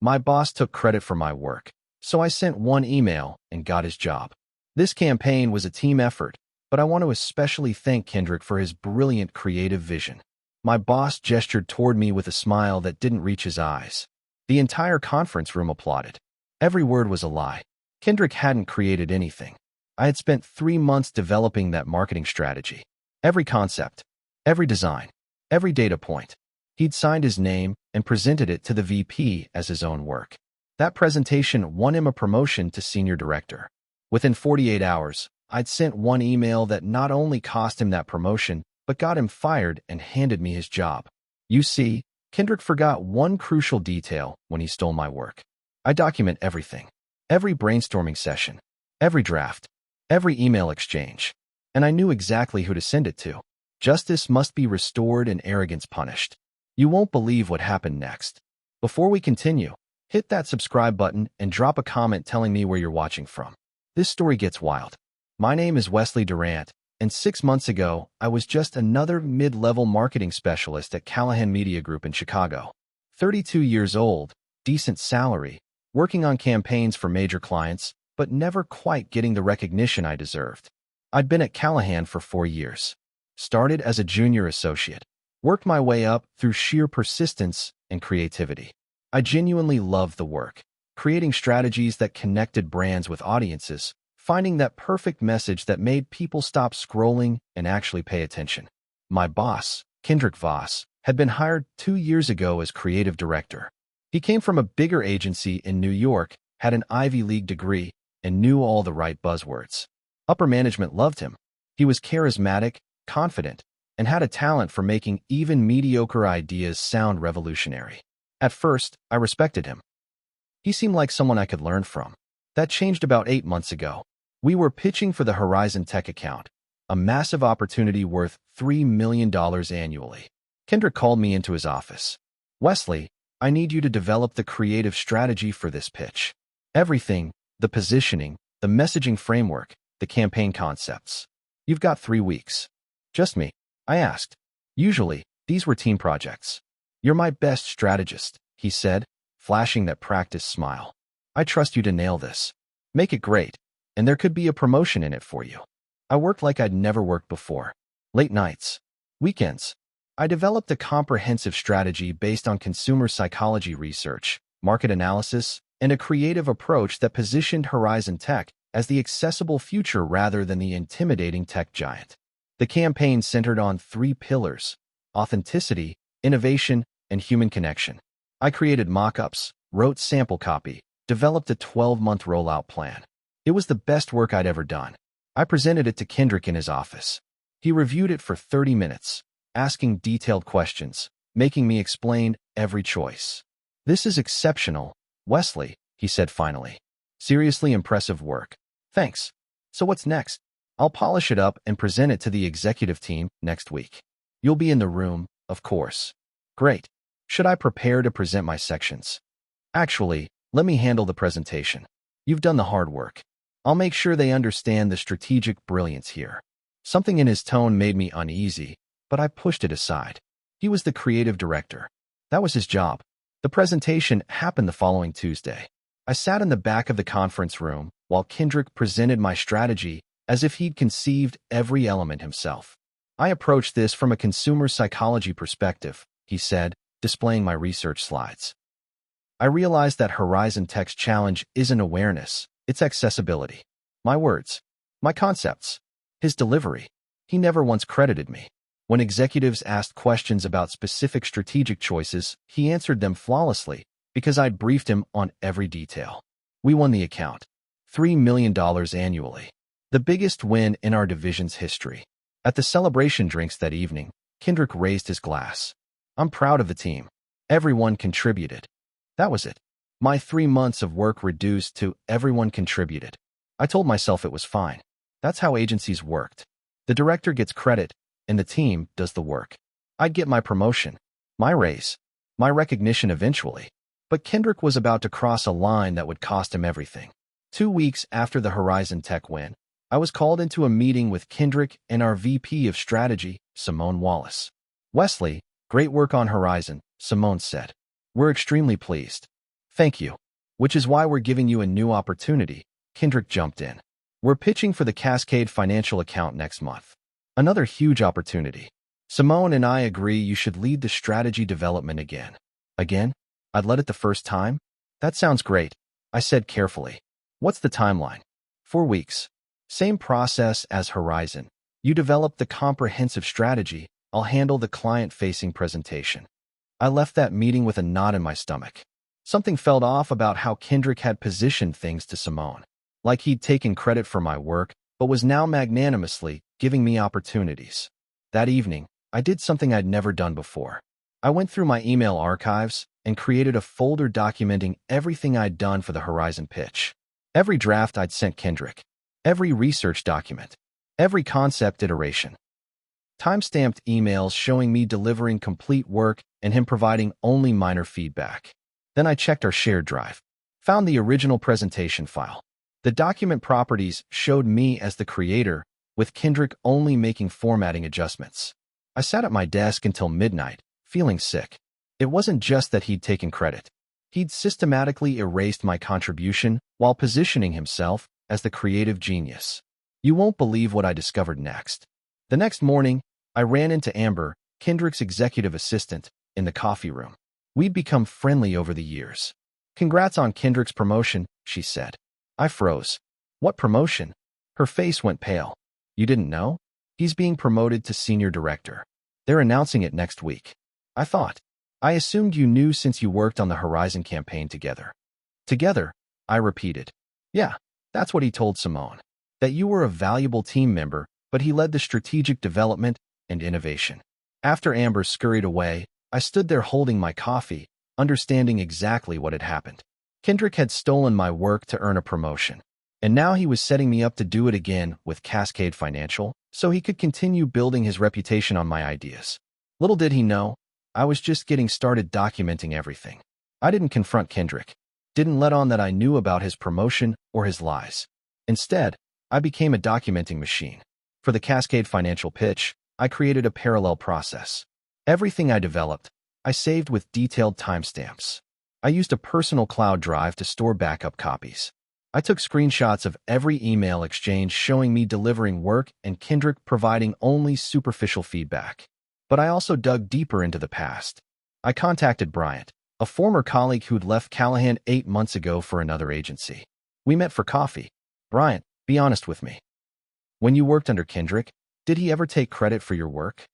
My boss took credit for my work, so I sent one email and got his job. This campaign was a team effort, but I want to especially thank Kendrick for his brilliant creative vision. My boss gestured toward me with a smile that didn't reach his eyes. The entire conference room applauded. Every word was a lie. Kendrick hadn't created anything. I had spent 3 months developing that marketing strategy. Every concept, every design, every data point. He'd signed his name and presented it to the VP as his own work. That presentation won him a promotion to senior director. Within 48 hours, I'd sent one email that not only cost him that promotion, but got him fired and handed me his job. You see, Kendrick forgot one crucial detail when he stole my work. I document everything. Every brainstorming session, every draft, every email exchange. And I knew exactly who to send it to. Justice must be restored and arrogance punished. You won't believe what happened next. Before we continue, hit that subscribe button and drop a comment telling me where you're watching from. This story gets wild. My name is Wesley Durant, and 6 months ago, I was just another mid-level marketing specialist at Callahan Media Group in Chicago. 32 years old, decent salary, working on campaigns for major clients, but never quite getting the recognition I deserved. I'd been at Callahan for 4 years. Started as a junior associate, worked my way up through sheer persistence and creativity. I genuinely loved the work, creating strategies that connected brands with audiences, finding that perfect message that made people stop scrolling and actually pay attention. My boss, Kendrick, had been hired 2 years ago as creative director. He came from a bigger agency in New York, had an Ivy League degree, and knew all the right buzzwords. Upper management loved him. He was charismatic, confident, and had a talent for making even mediocre ideas sound revolutionary. At first, I respected him. He seemed like someone I could learn from. That changed about 8 months ago. We were pitching for the Horizon Tech account, a massive opportunity worth $3 million annually. Kendrick called me into his office. Wesley, I need you to develop the creative strategy for this pitch. Everything, the positioning, the messaging framework, the campaign concepts. You've got 3 weeks. Just me? I asked. Usually, these were team projects. You're my best strategist, he said, flashing that practiced smile. I trust you to nail this. Make it great, and there could be a promotion in it for you. I worked like I'd never worked before. Late nights, weekends. I developed a comprehensive strategy based on consumer psychology research, market analysis, and a creative approach that positioned Horizon Tech as the accessible future rather than the intimidating tech giant. The campaign centered on 3 pillars: authenticity, innovation, and human connection. I created mock-ups, wrote sample copy, developed a 12-month rollout plan. It was the best work I'd ever done. I presented it to Kendrick in his office. He reviewed it for 30 minutes, asking detailed questions, making me explain every choice. This is exceptional, Wesley, he said finally. Seriously impressive work. Thanks. So what's next? I'll polish it up and present it to the executive team next week. You'll be in the room, of course. Great. Should I prepare to present my sections? Actually, let me handle the presentation. You've done the hard work. I'll make sure they understand the strategic brilliance here. Something in his tone made me uneasy, but I pushed it aside. He was the creative director. That was his job. The presentation happened the following Tuesday. I sat in the back of the conference room while Kendrick presented my strategy as if he'd conceived every element himself. I approached this from a consumer psychology perspective, he said, displaying my research slides. I realized that Horizon Tech's challenge isn't awareness, it's accessibility. My words, my concepts, his delivery. He never once credited me. When executives asked questions about specific strategic choices, he answered them flawlessly because I'd briefed him on every detail. We won the account. $3 million annually. The biggest win in our division's history. At the celebration drinks that evening, Kendrick raised his glass. I'm proud of the team. Everyone contributed. That was it. My 3 months of work reduced to everyone contributed. I told myself it was fine. That's how agencies worked. The director gets credit, and the team does the work. I'd get my promotion, my raise, my recognition eventually. But Kendrick was about to cross a line that would cost him everything. 2 weeks after the Horizon Tech win, I was called into a meeting with Kendrick and our VP of Strategy, Simone Wallace. Wesley, great work on Horizon, Simone said. We're extremely pleased. Thank you. Which is why we're giving you a new opportunity. Kendrick jumped in. We're pitching for the Cascade financial account next month. Another huge opportunity. Simone and I agree you should lead the strategy development again. Again? I'd led it the first time? That sounds great, I said carefully. What's the timeline? 4 weeks. Same process as Horizon. You develop the comprehensive strategy, I'll handle the client-facing presentation. I left that meeting with a knot in my stomach. Something felt off about how Kendrick had positioned things to Simone. Like he'd taken credit for my work, but was now magnanimously giving me opportunities. That evening, I did something I'd never done before. I went through my email archives and created a folder documenting everything I'd done for the Horizon pitch. Every draft I'd sent Kendrick. Every research document. Every concept iteration. Time-stamped emails showing me delivering complete work and him providing only minor feedback. Then I checked our shared drive. Found the original presentation file. The document properties showed me as the creator, with Kendrick only making formatting adjustments. I sat at my desk until midnight, feeling sick. It wasn't just that he'd taken credit. He'd systematically erased my contribution while positioning himself as the creative genius. You won't believe what I discovered next. The next morning, I ran into Amber, Kendrick's executive assistant, in the coffee room. We'd become friendly over the years. Congrats on Kendrick's promotion, she said. I froze. What promotion? Her face went pale. You didn't know? He's being promoted to senior director. They're announcing it next week. I thought. I assumed you knew since you worked on the Horizon campaign together. Together, I repeated. Yeah, that's what he told Simone. That you were a valuable team member, but he led the strategic development and innovation. After Amber scurried away, I stood there holding my coffee, understanding exactly what had happened. Kendrick had stolen my work to earn a promotion, and now he was setting me up to do it again with Cascade Financial, so he could continue building his reputation on my ideas. Little did he know, I was just getting started documenting everything. I didn't confront Kendrick, didn't let on that I knew about his promotion or his lies. Instead, I became a documenting machine. For the Cascade Financial pitch, I created a parallel process. Everything I developed, I saved with detailed timestamps. I used a personal cloud drive to store backup copies. I took screenshots of every email exchange showing me delivering work and Kendrick providing only superficial feedback. But I also dug deeper into the past. I contacted Bryant, a former colleague who'd left Callahan 8 months ago for another agency. We met for coffee. Bryant, be honest with me. When you worked under Kendrick, did he ever take credit for your work?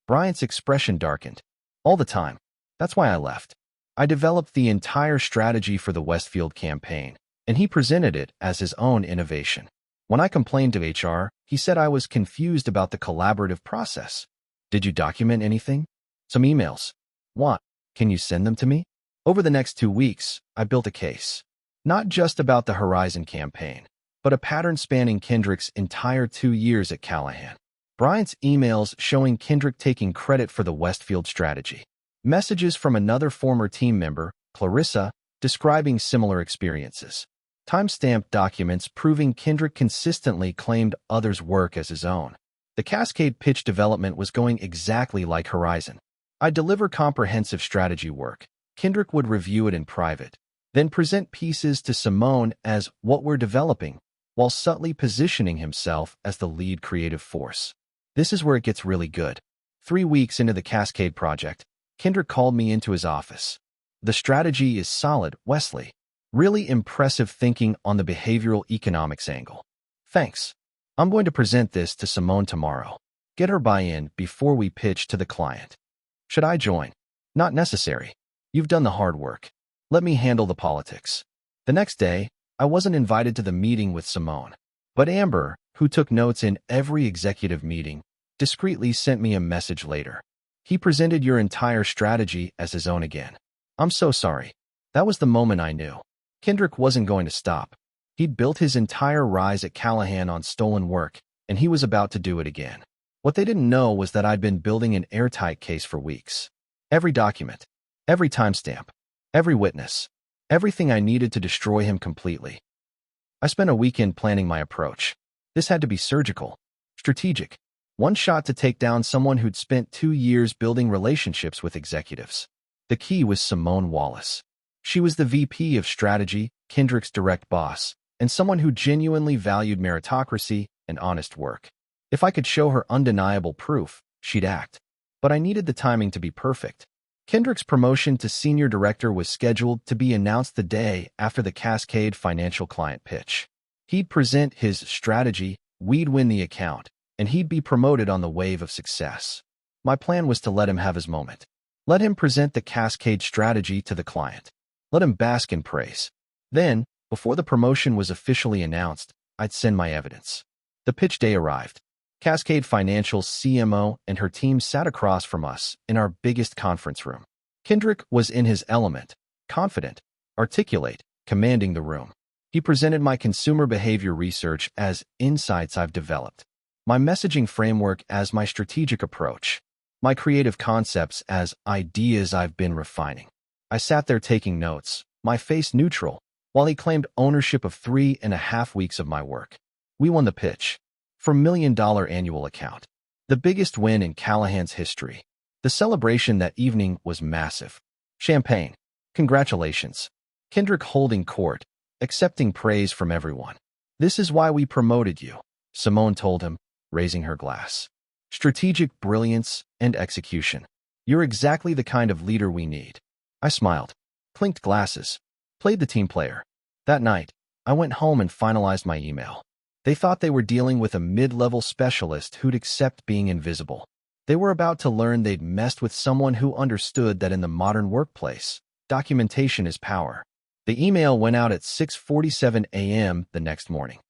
Bryant's expression darkened. All the time. That's why I left. I developed the entire strategy for the Westfield campaign, and he presented it as his own innovation. When I complained to HR, he said I was confused about the collaborative process. Did you document anything? Some emails. What? Can you send them to me? Over the next 2 weeks, I built a case. Not just about the Horizon campaign, but a pattern spanning Kendrick's entire 2 years at Callahan. Bryant's emails showing Kendrick taking credit for the Westfield strategy. Messages from another former team member, Clarissa, describing similar experiences. Timestamped documents proving Kendrick consistently claimed others' work as his own. The Cascade pitch development was going exactly like Horizon. I'd deliver comprehensive strategy work. Kendrick would review it in private, then present pieces to Simone as what we're developing, while subtly positioning himself as the lead creative force. This is where it gets really good. 3 weeks into the Cascade project, Kendrick called me into his office. The strategy is solid, Wesley. Really impressive thinking on the behavioral economics angle. Thanks. I'm going to present this to Simone tomorrow. Get her buy-in before we pitch to the client. Should I join? Not necessary. You've done the hard work. Let me handle the politics. The next day, I wasn't invited to the meeting with Simone, but Amber, who took notes in every executive meeting, discreetly sent me a message later. He presented your entire strategy as his own again. I'm so sorry. That was the moment I knew. Kendrick wasn't going to stop. He'd built his entire rise at Callahan on stolen work, and he was about to do it again. What they didn't know was that I'd been building an airtight case for weeks. Every document, every timestamp, every witness, everything I needed to destroy him completely. I spent a weekend planning my approach. This had to be surgical, strategic. One shot to take down someone who'd spent 2 years building relationships with executives. The key was Simone Wallace. She was the VP of strategy, Kendrick's direct boss, and someone who genuinely valued meritocracy and honest work. If I could show her undeniable proof, she'd act. But I needed the timing to be perfect. Kendrick's promotion to senior director was scheduled to be announced the day after the Cascade financial client pitch. He'd present his strategy, we'd win the account, and he'd be promoted on the wave of success. My plan was to let him have his moment. Let him present the Cascade strategy to the client. Let him bask in praise. Then, before the promotion was officially announced, I'd send my evidence. The pitch day arrived. Cascade Financial's CMO and her team sat across from us in our biggest conference room. Kendrick was in his element, confident, articulate, commanding the room. He presented my consumer behavior research as insights I've developed, my messaging framework as my strategic approach, my creative concepts as ideas I've been refining. I sat there taking notes, my face neutral, while he claimed ownership of 3.5 weeks of my work. We won the pitch. For $1 million annual account. The biggest win in Callahan's history. The celebration that evening was massive. Champagne. Congratulations. Kendrick holding court, accepting praise from everyone. This is why we promoted you, Simone told him, raising her glass. Strategic brilliance and execution. You're exactly the kind of leader we need. I smiled, clinked glasses, played the team player. That night, I went home and finalized my email. They thought they were dealing with a mid-level specialist who'd accept being invisible. They were about to learn they'd messed with someone who understood that in the modern workplace, documentation is power. The email went out at 6:47 a.m. the next morning.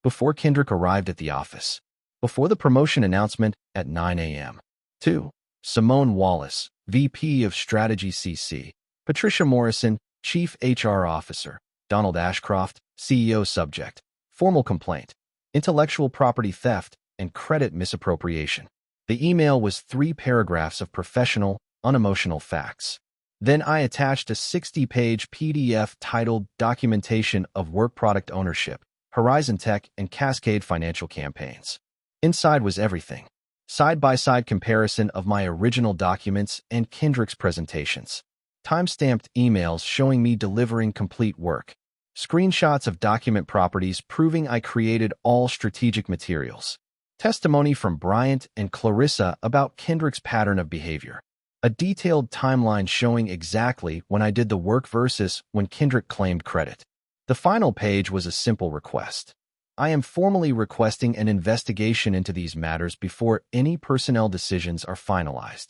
Before Kendrick arrived at the office. Before the promotion announcement at 9 a.m. 2. Simone Wallace, VP of Strategy CC. Patricia Morrison, Chief HR Officer. Donald Ashcroft, CEO. Subject. Formal complaint, intellectual property theft, and credit misappropriation. The email was 3 paragraphs of professional, unemotional facts. Then I attached a 60-page PDF titled Documentation of Work Product Ownership, Horizon Tech and Cascade Financial Campaigns. Inside was everything. Side-by-side comparison of my original documents and Kendrick's presentations. Time-stamped emails showing me delivering complete work. Screenshots of document properties proving I created all strategic materials. Testimony from Bryant and Clarissa about Kendrick's pattern of behavior. A detailed timeline showing exactly when I did the work versus when Kendrick claimed credit. The final page was a simple request. I am formally requesting an investigation into these matters before any personnel decisions are finalized.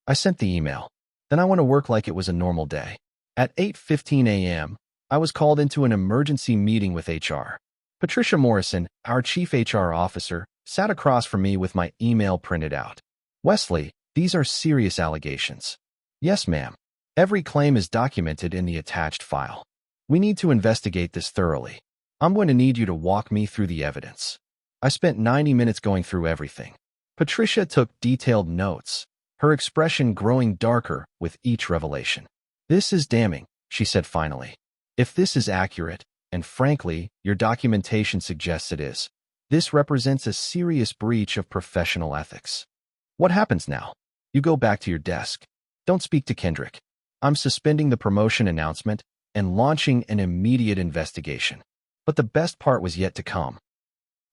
I sent the email. Then I went to work like it was a normal day. At 8:15 a.m., I was called into an emergency meeting with HR. Patricia Morrison, our chief HR officer, sat across from me with my email printed out. Wesley, these are serious allegations. Yes, ma'am. Every claim is documented in the attached file. We need to investigate this thoroughly. I'm going to need you to walk me through the evidence. I spent 90 minutes going through everything. Patricia took detailed notes, her expression growing darker with each revelation. This is damning, she said finally. If this is accurate, and frankly, your documentation suggests it is, this represents a serious breach of professional ethics. What happens now? You go back to your desk. Don't speak to Kendrick. I'm suspending the promotion announcement and launching an immediate investigation. But the best part was yet to come.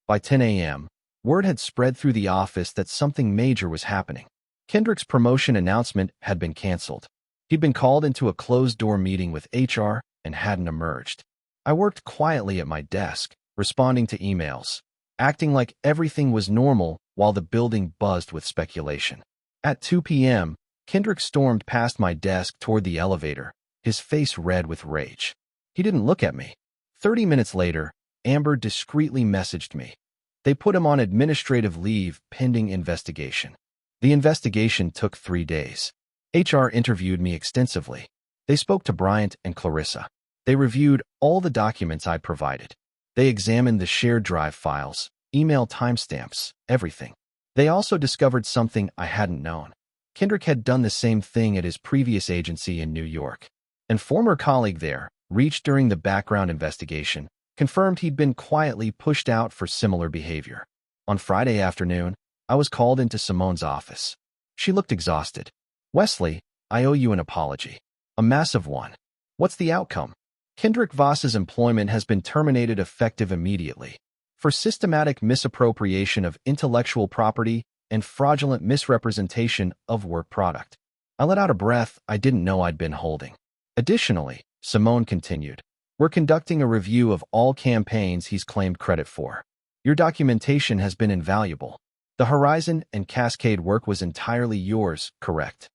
By 10 a.m., word had spread through the office that something major was happening. Kendrick's promotion announcement had been canceled. He'd been called into a closed-door meeting with HR and hadn't emerged. I worked quietly at my desk, responding to emails, acting like everything was normal while the building buzzed with speculation. At 2 p.m., Kendrick stormed past my desk toward the elevator, his face red with rage. He didn't look at me. 30 minutes later, Amber discreetly messaged me. They put him on administrative leave pending investigation. The investigation took 3 days. HR interviewed me extensively. They spoke to Bryant and Clarissa. They reviewed all the documents I'd provided. They examined the shared drive files, email timestamps, everything. They also discovered something I hadn't known. Kendrick had done the same thing at his previous agency in New York. And former colleague there, reached during the background investigation, confirmed he'd been quietly pushed out for similar behavior. On Friday afternoon, I was called into Simone's office. She looked exhausted. Wesley, I owe you an apology. A massive one. What's the outcome? Kendrick Voss's employment has been terminated effective immediately for systematic misappropriation of intellectual property and fraudulent misrepresentation of work product. I let out a breath I didn't know I'd been holding. Additionally, Simone continued, we're conducting a review of all campaigns he's claimed credit for. Your documentation has been invaluable. The Horizon and Cascade work was entirely yours, correct?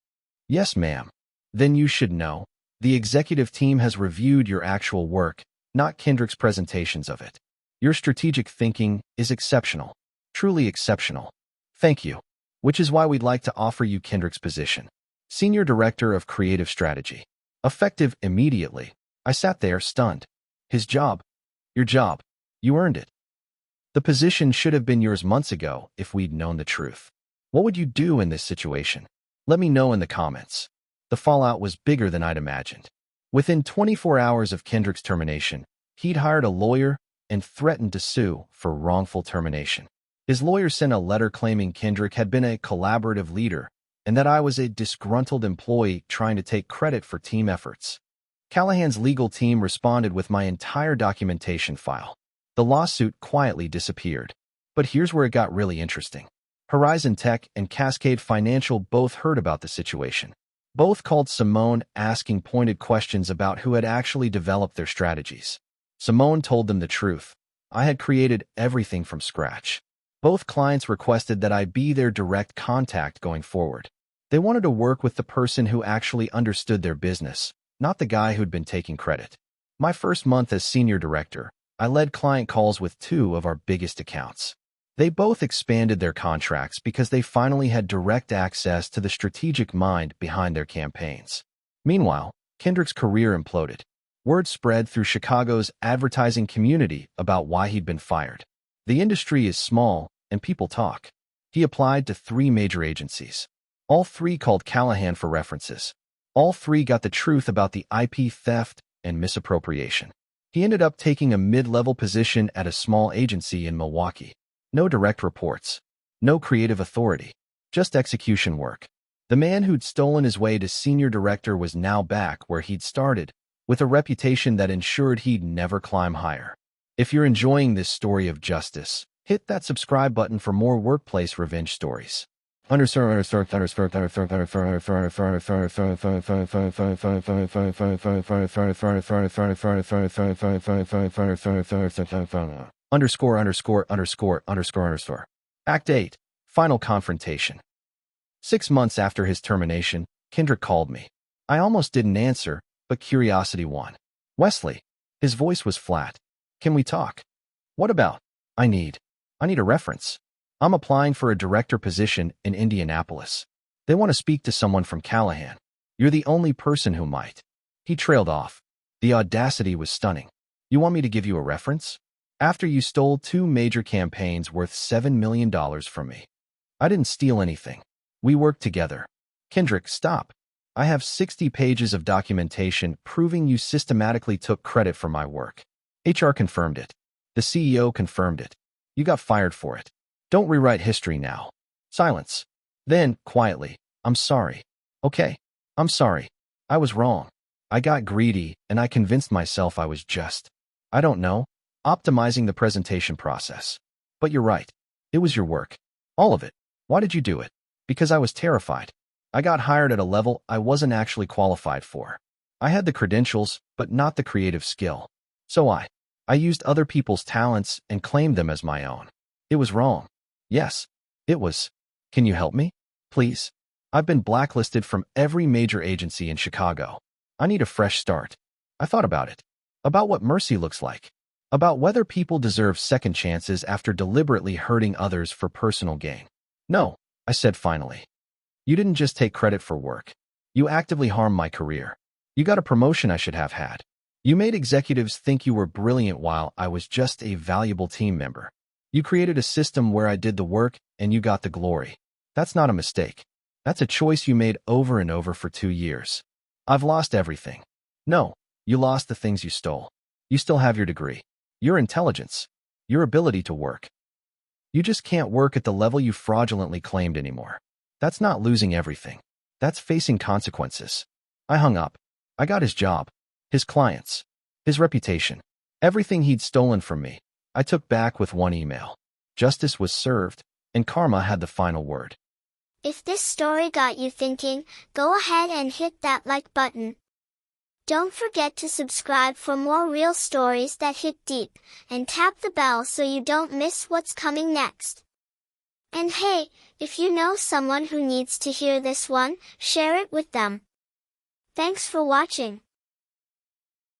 Yes, ma'am. Then you should know. The executive team has reviewed your actual work, not Kendrick's presentations of it. Your strategic thinking is exceptional. Truly exceptional. Thank you. Which is why we'd like to offer you Kendrick's position. Senior Director of Creative Strategy. Effective immediately. I sat there, stunned. His job. Your job. You earned it. The position should have been yours months ago if we'd known the truth. What would you do in this situation? Let me know in the comments. The fallout was bigger than I'd imagined. Within 24 hours of Kendrick's termination, he'd hired a lawyer and threatened to sue for wrongful termination. His lawyer sent a letter claiming Kendrick had been a collaborative leader and that I was a disgruntled employee trying to take credit for team efforts. Callahan's legal team responded with my entire documentation file. The lawsuit quietly disappeared. But here's where it got really interesting. Horizon Tech and Cascade Financial both heard about the situation. Both called Simone asking pointed questions about who had actually developed their strategies. Simone told them the truth. I had created everything from scratch. Both clients requested that I be their direct contact going forward. They wanted to work with the person who actually understood their business, not the guy who'd been taking credit. My first month as senior director, I led client calls with 2 of our biggest accounts. They both expanded their contracts because they finally had direct access to the strategic mind behind their campaigns. Meanwhile, Kendrick's career imploded. Word spread through Chicago's advertising community about why he'd been fired. The industry is small, and people talk. He applied to 3 major agencies. All 3 called Callahan for references. All 3 got the truth about the IP theft and misappropriation. He ended up taking a mid-level position at a small agency in Milwaukee. No direct reports. No creative authority. Just execution work. The man who'd stolen his way to senior director was now back where he'd started, with a reputation that ensured he'd never climb higher. If you're enjoying this story of justice, hit that subscribe button for more workplace revenge stories. Underscore. Act 8. Final confrontation. 6 months after his termination, Kendrick called me. I almost didn't answer, but curiosity won. Wesley. His voice was flat. Can we talk? What about? I need a reference. I'm applying for a director position in Indianapolis. They want to speak to someone from Callahan. You're the only person who might. He trailed off. The audacity was stunning. You want me to give you a reference? After you stole 2 major campaigns worth $7 million from me. I didn't steal anything. We worked together. Kendrick, stop. I have 60 pages of documentation proving you systematically took credit for my work. HR confirmed it. The CEO confirmed it. You got fired for it. Don't rewrite history now. Silence. Then, quietly, I'm sorry. Okay, I'm sorry. I was wrong. I got greedy, and I convinced myself I was just, I don't know, optimizing the presentation process. But you're right. It was your work. All of it. Why did you do it? Because I was terrified. I got hired at a level I wasn't actually qualified for. I had the credentials, but not the creative skill. So I used other people's talents and claimed them as my own. It was wrong. Yes, it was. Can you help me? Please. I've been blacklisted from every major agency in Chicago. I need a fresh start. I thought about it. About what mercy looks like. About whether people deserve second chances after deliberately hurting others for personal gain. No, I said finally. You didn't just take credit for work. You actively harmed my career. You got a promotion I should have had. You made executives think you were brilliant while I was just a valuable team member. You created a system where I did the work and you got the glory. That's not a mistake. That's a choice you made over and over for 2 years. I've lost everything. No, you lost the things you stole. You still have your degree, your intelligence, your ability to work. You just can't work at the level you fraudulently claimed anymore. That's not losing everything. That's facing consequences. I hung up. I got his job. his clients, his reputation, everything he'd stolen from me, I took back with one email. Justice was served, and karma had the final word. If this story got you thinking, go ahead and hit that like button. Don't forget to subscribe for more real stories that hit deep, and tap the bell so you don't miss what's coming next. And hey, if you know someone who needs to hear this one, share it with them. Thanks for watching.